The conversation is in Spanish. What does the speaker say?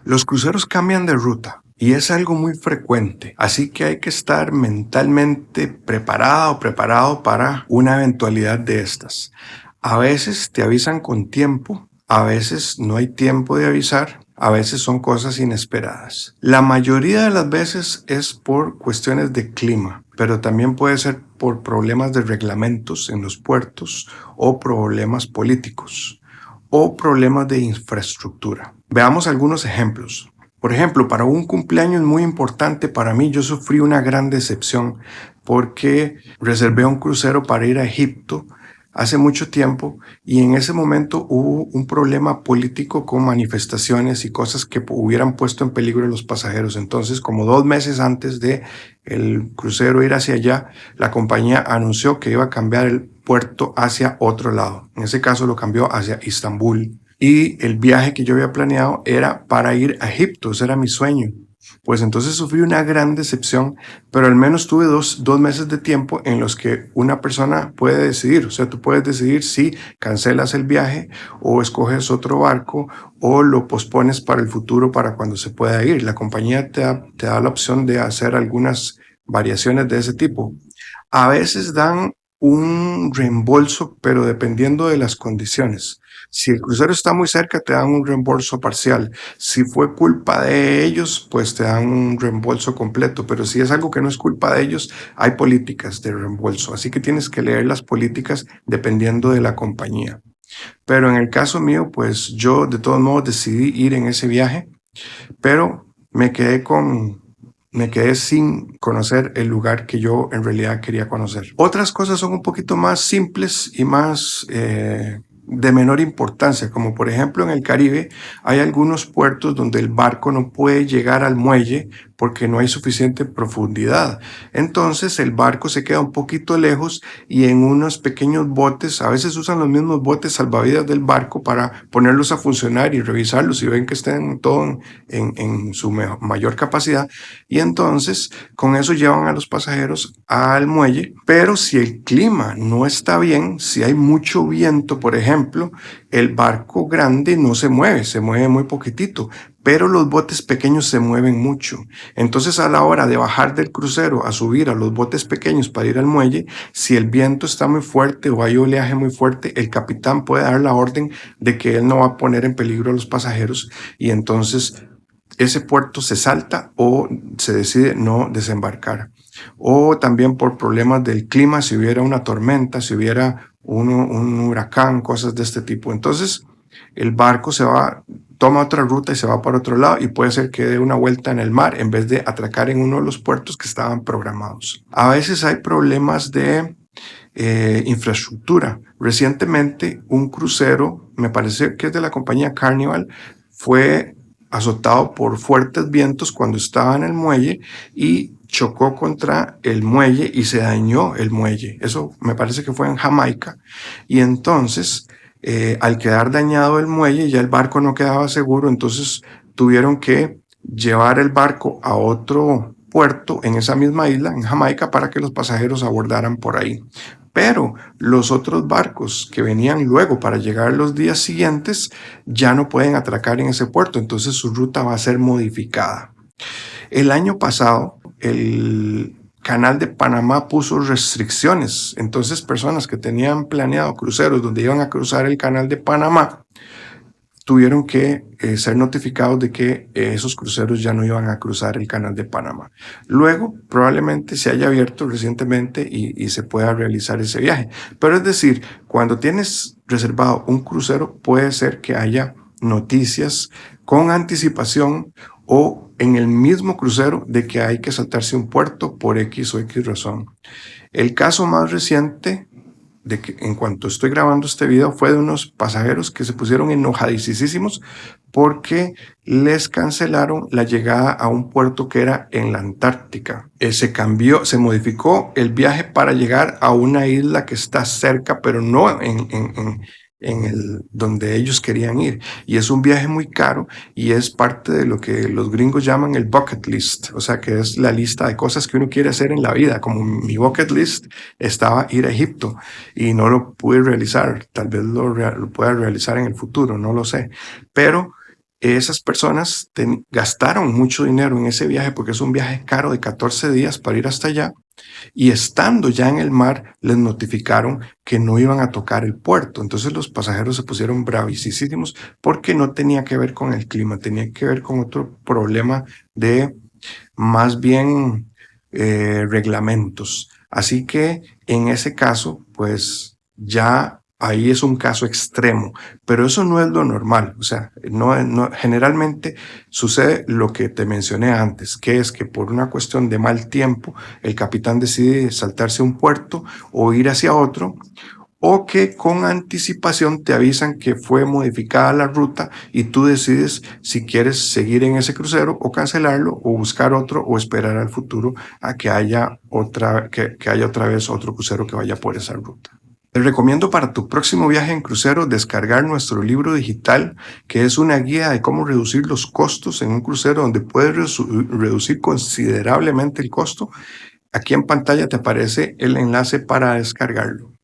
Los cruceros cambian de ruta y es algo muy frecuente, así que hay que estar mentalmente preparado para una eventualidad de estas. A veces te avisan con tiempo, a veces no hay tiempo de avisar, a veces son cosas inesperadas. La mayoría de las veces es por cuestiones de clima, pero también puede ser por problemas de reglamentos en los puertos o problemas políticos o problemas de infraestructura. Veamos algunos ejemplos. Por ejemplo, para un cumpleaños muy importante para mí, yo sufrí una gran decepción porque reservé un crucero para ir a Egipto hace mucho tiempo y en ese momento hubo un problema político con manifestaciones y cosas que hubieran puesto en peligro a los pasajeros. Entonces, como 2 meses antes de el crucero ir hacia allá, la compañía anunció que iba a cambiar el puerto hacia otro lado. En ese caso lo cambió hacia Istambul. Y el viaje que yo había planeado era para ir a Egipto, ese era mi sueño. Pues entonces sufrí una gran decepción, pero al menos tuve dos meses de tiempo en los que una persona puede decidir. O sea, tú puedes decidir si cancelas el viaje o escoges otro barco o lo pospones para el futuro para cuando se pueda ir. La compañía te da la opción de hacer algunas variaciones de ese tipo. A veces dan un reembolso, pero dependiendo de las condiciones. Si el crucero está muy cerca, te dan un reembolso parcial. Si fue culpa de ellos, pues te dan un reembolso completo. Pero si es algo que no es culpa de ellos, hay políticas de reembolso. Así que tienes que leer las políticas dependiendo de la compañía. Pero en el caso mío, pues yo de todos modos decidí ir en ese viaje, pero me quedé sin conocer el lugar que yo en realidad quería conocer. Otras cosas son un poquito más simples y más de menor importancia, como por ejemplo en el Caribe hay algunos puertos donde el barco no puede llegar al muelle porque no hay suficiente profundidad. Entonces el barco se queda un poquito lejos y en unos pequeños botes, a veces usan los mismos botes salvavidas del barco para ponerlos a funcionar y revisarlos y ven que estén todo en su mayor capacidad. Y entonces con eso llevan a los pasajeros al muelle. Pero si el clima no está bien, si hay mucho viento, por ejemplo, el barco grande no se mueve muy poquitito, pero los botes pequeños se mueven mucho. Entonces a la hora de bajar del crucero a subir a los botes pequeños para ir al muelle, si el viento está muy fuerte o hay oleaje muy fuerte, el capitán puede dar la orden de que él no va a poner en peligro a los pasajeros y entonces ese puerto se salta o se decide no desembarcar. O también por problemas del clima, si hubiera una tormenta, si hubiera un huracán, cosas de este tipo. Entonces el barco toma otra ruta y se va para otro lado y puede ser que dé una vuelta en el mar en vez de atracar en uno de los puertos que estaban programados. A veces hay problemas de infraestructura. Recientemente un crucero, me parece que es de la compañía Carnival, fue azotado por fuertes vientos cuando estaba en el muelle y chocó contra el muelle y se dañó el muelle. Eso me parece que fue en Jamaica. Y entonces, al quedar dañado el muelle, ya el barco no quedaba seguro, entonces tuvieron que llevar el barco a otro puerto en esa misma isla, en Jamaica, para que los pasajeros abordaran por ahí. Pero los otros barcos que venían luego para llegar los días siguientes ya no pueden atracar en ese puerto, entonces su ruta va a ser modificada. El año pasado, el Canal de Panamá puso restricciones, entonces personas que tenían planeado cruceros donde iban a cruzar el Canal de Panamá tuvieron que ser notificados de que esos cruceros ya no iban a cruzar el Canal de Panamá. Luego, probablemente se haya abierto recientemente y se pueda realizar ese viaje. Pero es decir, cuando tienes reservado un crucero, puede ser que haya noticias con anticipación o en el mismo crucero de que hay que saltarse un puerto por X o X razón. El caso más reciente de que en cuanto estoy grabando este video fue de unos pasajeros que se pusieron enojadísimos porque les cancelaron la llegada a un puerto que era en la Antártica. Se modificó el viaje para llegar a una isla que está cerca, pero no en donde ellos querían ir. Y es un viaje muy caro y es parte de lo que los gringos llaman el bucket list, o sea que es la lista de cosas que uno quiere hacer en la vida. Como mi bucket list estaba ir a Egipto y no lo pude realizar, tal vez lo pueda realizar en el futuro, no lo sé, pero esas personas gastaron mucho dinero en ese viaje porque es un viaje caro de 14 días para ir hasta allá, y estando ya en el mar les notificaron que no iban a tocar el puerto. Entonces los pasajeros se pusieron bravísimos porque no tenía que ver con el clima, tenía que ver con otro problema de más bien reglamentos. Así que en ese caso, pues ya ahí es un caso extremo, pero eso no es lo normal. O sea, generalmente sucede lo que te mencioné antes, que es que por una cuestión de mal tiempo, el capitán decide saltarse un puerto o ir hacia otro, o que con anticipación te avisan que fue modificada la ruta y tú decides si quieres seguir en ese crucero o cancelarlo o buscar otro o esperar al futuro a que haya otra vez otro crucero que vaya por esa ruta. Te recomiendo para tu próximo viaje en crucero descargar nuestro libro digital, que es una guía de cómo reducir los costos en un crucero, donde puedes reducir considerablemente el costo. Aquí en pantalla te aparece el enlace para descargarlo.